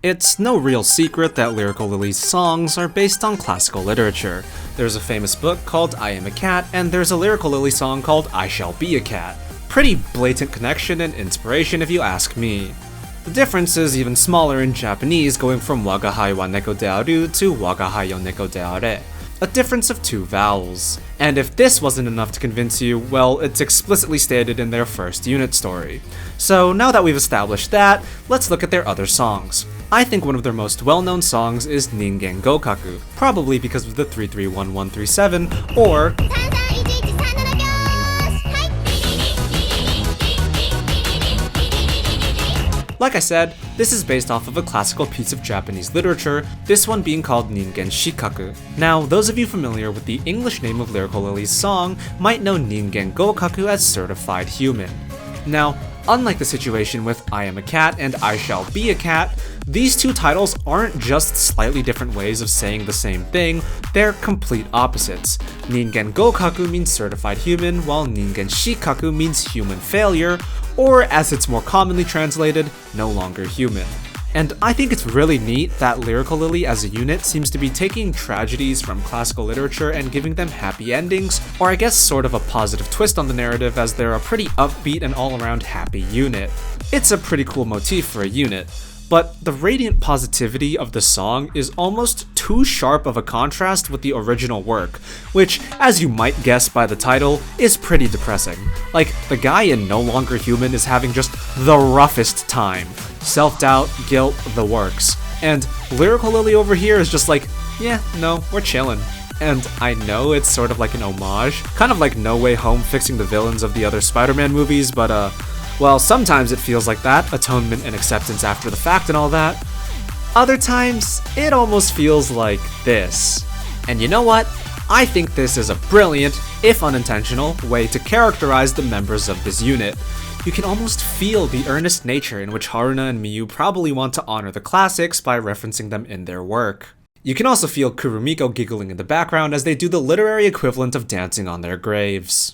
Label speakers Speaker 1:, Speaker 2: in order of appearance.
Speaker 1: It's no real secret that Lyrical Lily's songs are based on classical literature. There's a famous book called I Am a Cat, and there's a Lyrical Lily song called I Shall Be a Cat. Pretty blatant connection and inspiration if you ask me. The difference is even smaller in Japanese, going from waga hai wa neko de aru to waga hai yo neko de are. A difference of 2 vowels. And if this wasn't enough to convince you, well, it's explicitly stated in their first unit story. So now that we've established that, let's look at their other songs. I think one of their most well-known songs is Ningen Gokaku, probably because of the 331137, or like I said, this is based off of a classical piece of Japanese literature, this one being called Ningen Shikaku. Now, those of you familiar with the English name of Lyrical Lily's song might know Ningen Gokaku as certified human. Now, unlike the situation with I Am a Cat and I Shall Be a Cat, these 2 titles aren't just slightly different ways of saying the same thing, they're complete opposites. Ningen Gokaku means certified human, while Ningen Shikaku means human failure, or as it's more commonly translated, no longer human. And I think it's really neat that Lyrical Lily as a unit seems to be taking tragedies from classical literature and giving them happy endings, or I guess sort of a positive twist on the narrative as they're a pretty upbeat and all-around happy unit. It's a pretty cool motif for a unit. But the radiant positivity of the song is almost too sharp of a contrast with the original work, which, as you might guess by the title, is pretty depressing. Like, the guy in No Longer Human is having just the roughest time. Self-doubt, guilt, the works. And Lyrical Lily over here is just like, yeah, no, we're chillin'. And I know it's sort of like an homage, kind of like No Way Home fixing the villains of the other Spider-Man movies, but well, sometimes it feels like that, atonement and acceptance after the fact and all that. Other times, it almost feels like this. And you know what? I think this is a brilliant, if unintentional, way to characterize the members of this unit. You can almost feel the earnest nature in which Haruna and Miyu probably want to honor the classics by referencing them in their work. You can also feel Kurumiko giggling in the background as they do the literary equivalent of dancing on their graves.